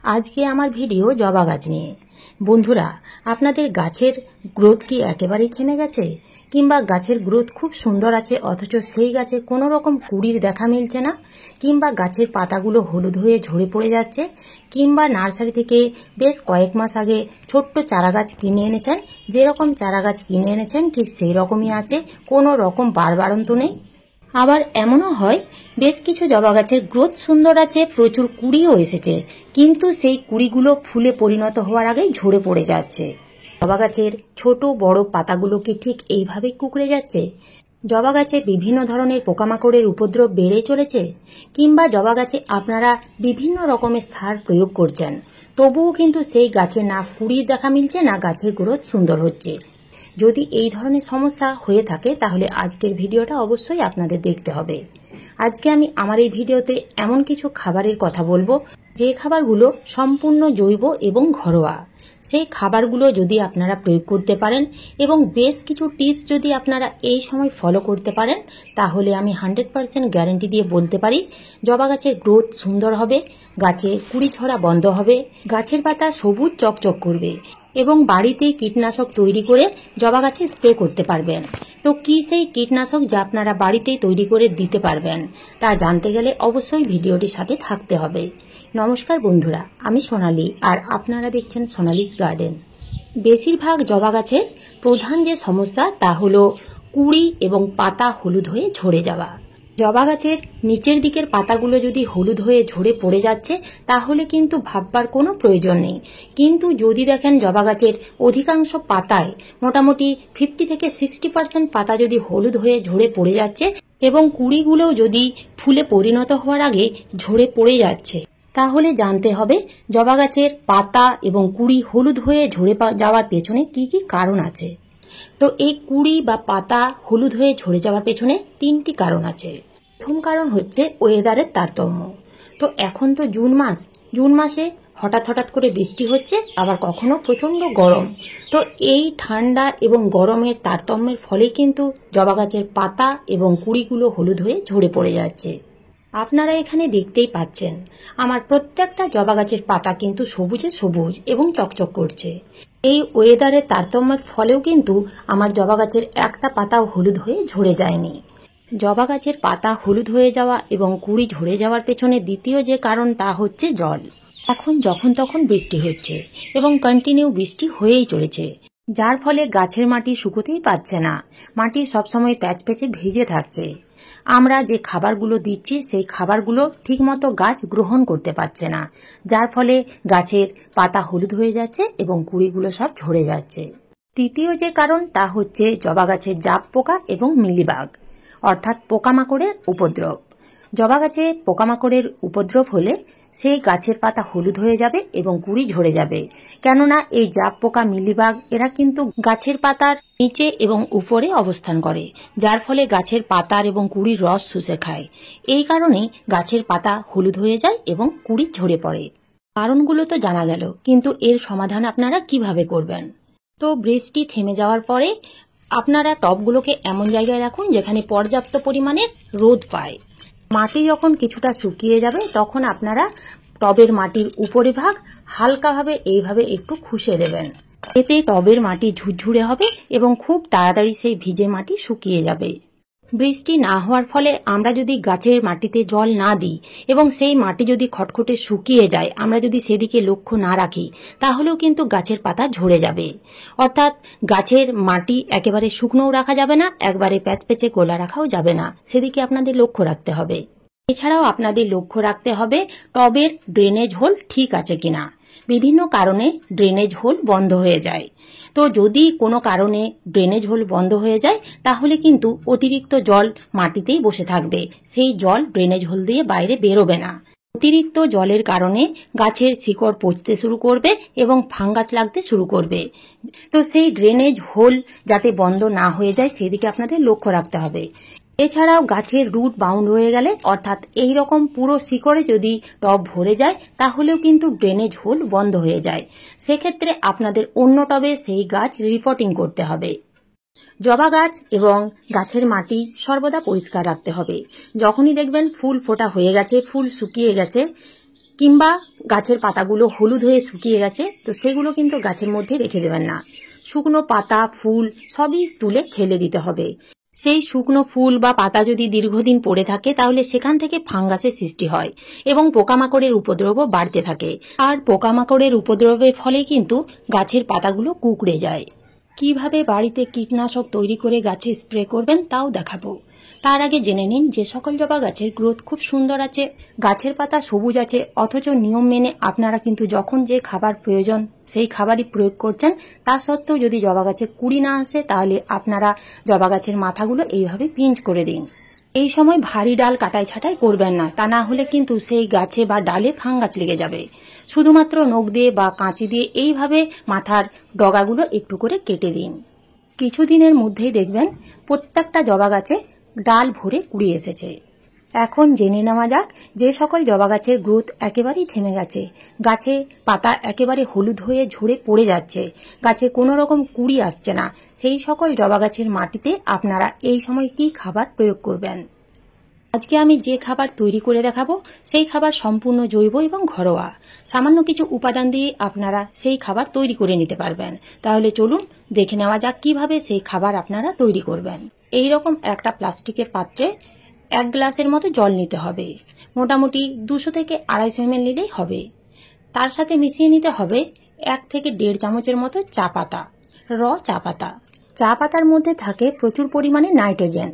আজকে আমার ভিডিও জবা গাছ নিয়ে। বন্ধুরা, আপনাদের গাছের গ্রোথ কি একেবারেই থেমে গেছে, কিংবা গাছের গ্রোথ খুব সুন্দর আছে অথচ সেই গাছে কোনো রকম কুড়ির দেখা মিলছে না, কিংবা গাছের পাতাগুলো হলুদ হয়ে ঝরে পড়ে যাচ্ছে, কিংবা নার্সারি থেকে বেশ কয়েক মাস আগে ছোট্ট চারা গাছ কিনে এনেছেন, যেরকম চারা গাছ কিনে এনেছেন ঠিক সেই রকমই আছে, কোনো রকম বাড়বাড়ন্ত নেই। আবার এমনও হয় বেশ কিছু জবা গাছের গ্রোথ সুন্দর আছে, প্রচুর কুড়িও এসেছে, কিন্তু সেই কুড়িগুলো ফুলে পরিণত হওয়ার আগেই ঝরে পড়ে যাচ্ছে। জবা গাছের ছোট বড় পাতাগুলো কি ঠিক এইভাবেই কুঁকড়ে যাচ্ছে? জবা গাছে বিভিন্ন ধরনের পোকামাকড়ের উপদ্রব বেড়ে চলেছে, কিংবা জবা গাছে আপনারা বিভিন্ন রকমের সার প্রয়োগ করছেন, তবুও কিন্তু সেই গাছে না কুড়ির দেখা মিলছে না গাছের গ্রোথ সুন্দর হচ্ছে। যদি এই ধরনের সমস্যা হয়ে থাকে তাহলে আজকের ভিডিওটা অবশ্যই আপনাদের দেখতে হবে। আজকে আমি আমার এই ভিডিওতে এমন কিছু খাবারের কথা বলবো যে খাবারগুলো সম্পূর্ণ জৈব এবং ঘরোয়া। সেই খাবারগুলো যদি আপনারা প্রয়োগ করতে পারেন এবং বেশ কিছু টিপস যদি আপনারা এই সময় ফলো করতে পারেন, তাহলে আমি 100% গ্যারান্টি দিয়ে বলতে পারি জবা গাছের গ্রোথ সুন্দর হবে, গাছে কুড়ি ছড়া বন্ধ হবে, গাছের পাতা সবুজ চকচক করবে এবং বাড়িতেই কীটনাশক তৈরি করে জবা গাছে স্প্রে করতে পারবেন। তো কি সেই কীটনাশক যা আপনারা বাড়িতেই তৈরি করে দিতে পারবেন, তা জানতে গেলে অবশ্যই ভিডিওটির সাথে থাকতে হবে। নমস্কার বন্ধুরা, আমি সোনালী আর আপনারা দেখছেন সোনালিস গার্ডেন। বেশিরভাগ জবা গাছের প্রধান যে সমস্যা তা হলো কুড়ি এবং পাতা হলুদ হয়ে ঝরে যাওয়া। জবা গাছের নিচের দিকের পাতাগুলো যদি হলুদ হয়ে ঝরে পড়ে যাচ্ছে তাহলে কিন্তু ভাববার কোনো প্রয়োজন নেই, কিন্তু যদি দেখেন জবা গাছের অধিকাংশ পাতায় মোটামুটি 50 থেকে 60% পাতা যদি হলুদ হয়ে ঝরে পড়ে যাচ্ছে এবং কুড়িগুলোও যদি ফুলে পরিণত হওয়ার আগে ঝরে পড়ে যাচ্ছে, তাহলে জানতে হবে জবা গাছের পাতা এবং কুড়ি হলুদ হয়ে ঝরে যাওয়ার পেছনে কি কি কারণ আছে। তো এই কুড়ি বা পাতা হলুদ হয়ে ঝরে যাওয়ার পেছনে 3টি কারণ আছে। প্রথম কারণ হচ্ছে ওয়েদারের তারতম্য। তো এখন তো জুন মাসে হঠাৎ করে বৃষ্টি হচ্ছে, আবার কখনো প্রচন্ড গরম। তো এই ঠান্ডা এবং গরমের তারতম্যের ফলে কিন্তু জবা গাছের পাতা এবং কুড়িগুলো হলুদ হয়ে ঝরে পড়ে যাচ্ছে। আপনারা এখানে দেখতেই পাচ্ছেন আমার প্রত্যেকটা জবা গাছের পাতা কিন্তু সবুজে সবুজ এবং চকচক করছে। এই ওয়েদারের তারতম্যের ফলেও কিন্তু আমার জবা গাছের একটা পাতাও হলুদ হয়ে ঝরে যায়নি। জবা গাছের পাতা হলুদ হয়ে যাওয়া এবং কুড়ি ঝরে যাওয়ার পেছনে দ্বিতীয় যে কারণ তা হচ্ছে জল। এখন যখন তখন বৃষ্টি হচ্ছে এবং কন্টিনিউ বৃষ্টি হয়েই চলেছে, যার ফলে গাছের মাটি শুকোতেই পারছে না, মাটি সবসময় প্যাচপ্যাচে ভিজে থাকছে। আমরা যে খাবারগুলো দিচ্ছি সেই খাবারগুলো ঠিকমতো গাছ গ্রহণ করতে পারছে না, যার ফলে গাছের পাতা হলুদ হয়ে যাচ্ছে এবং কুড়িগুলো সব ঝরে যাচ্ছে। তৃতীয় যে কারণ তা হচ্ছে জবা গাছের জাপ পোকা এবং মিলিবাগ, অর্থাৎ পোকামাকড়ের উপদ্রব। জবা গাছে পোকামাকড়ের উপদ্রব হলে সেই গাছের পাতা হলুদ হয়ে যাবে এবং কুড়ি ঝরে যাবে, কেননা এই জাপ পোকা মিলিবাগ এরা কিন্তু গাছের পাতার নিচে এবং উপরে অবস্থান করে, যার ফলে গাছের পাতার এবং কুড়ির রস শুষে খায়। এই কারণেই গাছের পাতা হলুদ হয়ে যায় এবং কুড়ি ঝরে পড়ে। কারণগুলো তো জানা গেল, কিন্তু এর সমাধান আপনারা কিভাবে করবেন? তো বৃষ্টি থেমে যাওয়ার পরে আপনারা টবগুলোকে এমন জায়গায় রাখুন যেখানে পর্যাপ্ত পরিমাণে রোদ পায়। মাটি যখন কিছুটা শুকিয়ে যাবে তখন আপনারা টবের মাটির উপরে ভাগ হালকাভাবে এইভাবে একটু খুশে দেবেন। এতে টবের মাটি ঝুরঝুরে হবে এবং খুব তাড়াতাড়ি সেই ভিজে মাটি শুকিয়ে যাবে। বৃষ্টি না হওয়ার ফলে আমরা যদি গাছের মাটিতে জল না দিই এবং সেই মাটি যদি খটখটে শুকিয়ে যায়, আমরা যদি সেদিকে লক্ষ্য না রাখি, তাহলেও কিন্তু গাছের পাতা ঝরে যাবে। অর্থাৎ গাছের মাটি একেবারে শুকনোও রাখা যাবে না, একবারে প্যাচপ্যাচে গোলা রাখাও যাবে না, সেদিকে আপনাদের লক্ষ্য রাখতে হবে। এছাড়াও আপনাদের লক্ষ্য রাখতে হবে টবের ড্রেনেজ হোল ঠিক আছে কিনা। বিভিন্ন কারণে ড্রেনেজ হোল বন্ধ হয়ে যায়। তো যদি কোনো কারণে ড্রেনেজ হোল বন্ধ হয়ে যায় তাহলে কিন্তু অতিরিক্ত জল মাটিতেই বসে থাকবে, সেই জল ড্রেনেজ হোল দিয়ে বাইরে বেরোবে না। অতিরিক্ত জলের কারণে গাছের শিকড় পচতে শুরু করবে এবং ফাঙ্গাস লাগতে শুরু করবে। তো সেই ড্রেনেজ হোল যাতে বন্ধ না হয়ে যায় সেদিকে আপনাদের লক্ষ্য রাখতে হবে। এছাড়াও গাছের রুট বাউন্ড হয়ে গেলে, অর্থাৎ এই রকম পুরো শিকড়ে যদি টব ভরে যায় তাহলেও কিন্তু ড্রেনেজ হোল বন্ধ হয়ে যায়। সেক্ষেত্রে আপনাদের অন্য টবে সেই গাছ রিপোর্টিং করতে হবে। জবা গাছ এবং গাছের মাটি সর্বদা পরিষ্কার রাখতে হবে। যখনই দেখবেন ফুল ফোটা হয়ে গেছে, ফুল শুকিয়ে গেছে, কিংবা গাছের পাতাগুলো হলুদ হয়ে শুকিয়ে গেছে, তো সেগুলো কিন্তু গাছের মধ্যে রেখে দেবেন না। শুকনো পাতা, ফুল সবই তুলে ফেলে দিতে হবে। সেই শুকনো ফুল বা পাতা যদি দীর্ঘদিন পড়ে থাকে তাহলে সেখান থেকে ফাঙ্গাসের সৃষ্টি হয় এবং পোকামাকড়ের উপদ্রবও বাড়তে থাকে। আর পোকামাকড়ের উপদ্রবের ফলে কিন্তু গাছের পাতাগুলো কুঁকড়ে যায়। কিভাবে বাড়িতে কীটনাশক তৈরি করে গাছে স্প্রে করবেন তাও দেখাবো। তার আগে জেনে নিন যে সকল জবা গাছের গ্রোথ খুব সুন্দর আছে, গাছের পাতা সবুজ আছে, অথচ নিয়ম মেনে আপনারা কিন্তু যখন যে খাবার প্রয়োজন সেই খাবারই প্রয়োগ করছেন। তা সত্ত্বেও যদি জবা গাছে কুড়ি না আসে তাহলে আপনারা জবা গাছের মাথাগুলো এইভাবে পিঞ্চ করে দিন। এই সময় ভারী ডাল কাটাই ছাঁটাই করবেন না, তা না হলে কিন্তু সেই গাছে বা ডালে ফাঙ্গাস লেগে যাবে। শুধুমাত্র নখ দিয়ে বা কাঁচি দিয়ে এইভাবে মাথার ডগাগুলো একটু করে কেটে দিন। কিছুদিনের মধ্যেই দেখবেন প্রত্যেকটা জবা গাছে ডাল ভরে কুড়ি এসেছে। এখন জেনে নেওয়া যাক যে সকল জবা গাছের গ্রোথ একেবারেই থেমে গেছে, গাছে পাতা একেবারে হলুদ হয়ে ঝরে পড়ে যাচ্ছে, গাছে কোনো রকম কুড়ি আসছে না, সেই সকল জবা গাছের মাটিতে আপনারা এই সময় কি খাবার প্রয়োগ করবেন। আজকে আমি যে খাবার তৈরি করে দেখাবো সেই খাবার সম্পূর্ণ জৈব এবং ঘরোয়া। সামান্য কিছু উপাদান দিয়ে আপনারা সেই খাবার তৈরি করে নিতে পারবেন। তাহলে চলুন দেখে নেওয়া যাক কিভাবে সেই খাবার আপনারা তৈরি করবেন। এই রকম একটা প্লাস্টিকের পাত্রে 1 গ্লাসের মতো জল নিতে হবে। মোটামুটি 200 থেকে 250 ml নিলেই হবে। তার সাথে মিশিয়ে নিতে হবে 1 থেকে 1.5 চামচের মতো চা পাতা, চা পাতা। চা পাতার মধ্যে থাকে প্রচুর পরিমাণে নাইট্রোজেন।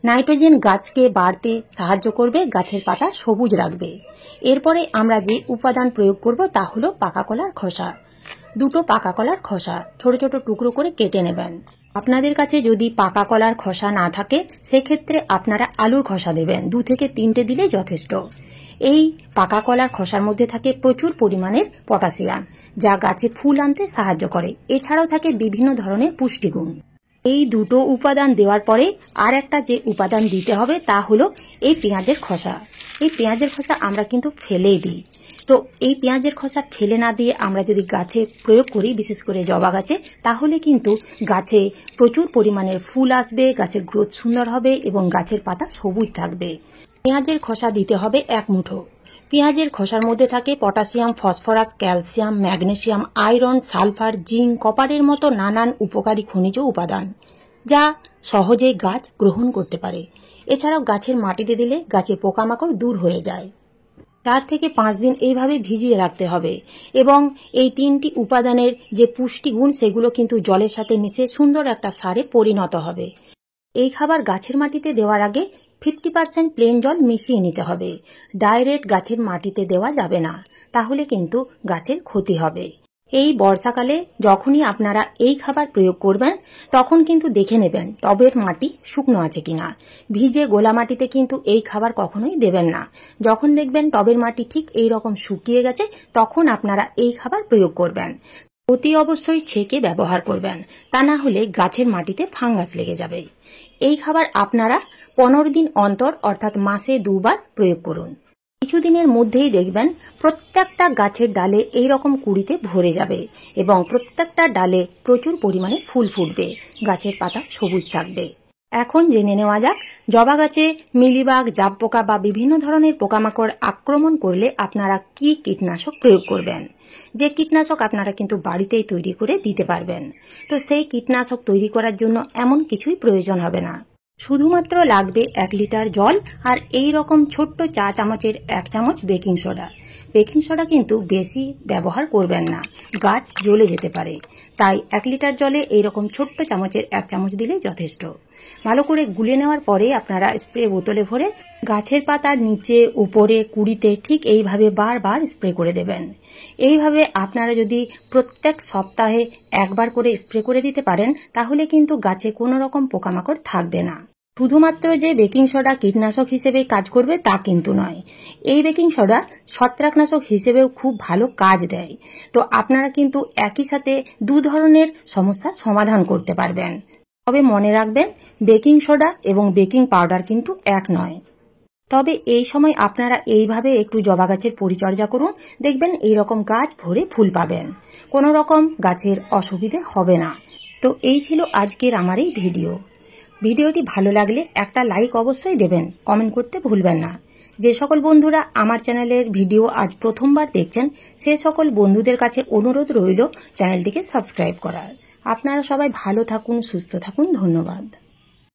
নাইট্রোজেন গাছকে বাড়তে সাহায্য করবে, গাছের পাতা সবুজ রাখবে। এরপরে আমরা যে উপাদান প্রয়োগ করব তা হলো পাকা কলার খোসা। 2টো পাকা কলার খোসা ছোট ছোট টুকরো করে কেটে নেবেন। আপনাদের কাছে যদি পাকা কলার খোসা না থাকে সেক্ষেত্রে আপনারা আলুর খোসা দেবেন, 2 থেকে 3টে দিলে যথেষ্ট। এই পাকা কলার খোসার মধ্যে থাকে প্রচুর পরিমাণের পটাশিয়াম, যা গাছে ফুল আনতে সাহায্য করে। এছাড়াও থাকে বিভিন্ন ধরনের পুষ্টিগুণ। এই 2টো উপাদান দেওয়ার পরে আর একটা যে উপাদান দিতে হবে তা হলো এই পেঁয়াজের খোসা। এই পেঁয়াজের খোসা আমরা কিন্তু ফেলেই দিই। তো এই পেঁয়াজের খোসা ফেলে না দিয়ে আমরা যদি গাছে প্রয়োগ করি, বিশেষ করে জবা গাছে, তাহলে কিন্তু গাছে প্রচুর পরিমাণের ফুল আসবে, গাছের গ্রোথ সুন্দর হবে এবং গাছের পাতা সবুজ থাকবে। পেঁয়াজের খোসা দিতে হবে 1 মুঠো। পেঁয়াজের খোসার মধ্যে থাকে potassium, phosphorus, calcium, magnesium, iron, sulphur, zinc, কপারের মতো নানান উপকারী খনিজ উপাদান, যা সহজেই গাছ গ্রহণ করতে পারে। এছাড়াও গাছের মাটিতে দিলে গাছে পোকামাকড় দূর হয়ে যায়। 4 থেকে 5 দিন এইভাবে ভিজিয়ে রাখতে হবে এবং এই 3টি উপাদানের যে পুষ্টিগুণ সেগুলো কিন্তু জলের সাথে মিশে সুন্দর একটা সারে পরিণত হবে। এই খাবার গাছের মাটিতে দেওয়ার আগে 50% প্লেন জল মিশিয়ে নিতে হবে। ডাইরেক্ট গাছের মাটিতে দেওয়া যাবে না, তাহলে কিন্তু গাছের ক্ষতি হবে। এই বর্ষাকালে যখনই আপনারা এই খাবার প্রয়োগ করবেন তখন কিন্তু দেখে নেবেন টবের মাটি শুকনো আছে কিনা। ভিজে গোলা মাটিতে কিন্তু এই খাবার কখনোই দেবেন না। যখন দেখবেন টবের মাটি ঠিক এই রকম শুকিয়ে গেছে তখন আপনারা এই খাবার প্রয়োগ করবেন। অতি অবশ্যই ছেঁকে ব্যবহার করবেন, তা না হলে গাছের মাটিতে ফাঙ্গাস লেগে যাবে। এই খাবার আপনারা 15 দিন অন্তর অর্থাৎ মাসে 2 বার প্রয়োগ করুন। কিছুদিনের মধ্যেই দেখবেন প্রত্যেকটা গাছের ডালে এই রকম কুড়িতে ভরে যাবে এবং প্রত্যেকটা ডালে প্রচুর পরিমাণে ফুল ফুটবে, গাছের পাতা সবুজ থাকবে। এখন জেনে নেওয়া যাক জবা গাছে মিলিবাগ, জাব পোকা বা বিভিন্ন ধরনের পোকামাকড় আক্রমণ করলে আপনারা কি কীটনাশক প্রয়োগ করবেন। যে কীটনাশক আপনারা কিন্তু বাড়িতেই তৈরি করে দিতে পারবেন। তো সেই কীটনাশক তৈরি করার জন্য এমন কিছুই প্রয়োজন হবে না। শুধুমাত্র লাগবে 1 লিটার জল আর এই রকম ছোট্ট চা চামচের 1 চামচ বেকিং সোডা। বেকিং সোডা কিন্তু বেশি ব্যবহার করবেন না, গাছ জ্বলে যেতে পারে। তাই 1 লিটার জলে এইরকম ছোট্ট চামচের 1 চামচ দিলে যথেষ্ট। ভালো করে গুলে নেওয়ার পরে আপনারা স্প্রে বোতলে ভরে গাছের পাতার নিচে, উপরে, কুড়িতে ঠিক এইভাবে বারবার স্প্রে করে দেবেন। এইভাবে আপনারা যদি প্রত্যেক সপ্তাহে 1 বার করে স্প্রে করে দিতে পারেন তাহলে কিন্তু গাছে কোনো রকম পোকামাকড় থাকবে না। শুধুমাত্র যে বেকিং সোডা কীটনাশক হিসেবে কাজ করবে তা কিন্তু নয়, এই বেকিং সোডা ছত্রাকনাশক হিসেবেও খুব ভালো কাজ দেয়। তো আপনারা কিন্তু একই সাথে 2 ধরনের সমস্যার সমাধান করতে পারবেন। তবে মনে রাখবেন বেকিং সোডা এবং বেকিং পাউডার কিন্তু এক নয়। তবে এই সময় আপনারা এইভাবে একটু জবা গাছের পরিচর্যা করুন, দেখবেন এই রকম গাছ ভরে ফুল পাবেন, কোনো রকম গাছের অসুবিধে হবে না। তো এই ছিল আজকের আমার এই ভিডিওটি ভালো লাগলে একটা লাইক অবশ্যই দেবেন, কমেন্ট করতে ভুলবেন না। যে সকল বন্ধুরা আমার চ্যানেলের ভিডিও আজ প্রথমবার দেখছেন সে সকল বন্ধুদের কাছে অনুরোধ রইল চ্যানেলটিকে সাবস্ক্রাইব করার। আপনারা সবাই ভালো থাকুন, সুস্থ থাকুন। ধন্যবাদ।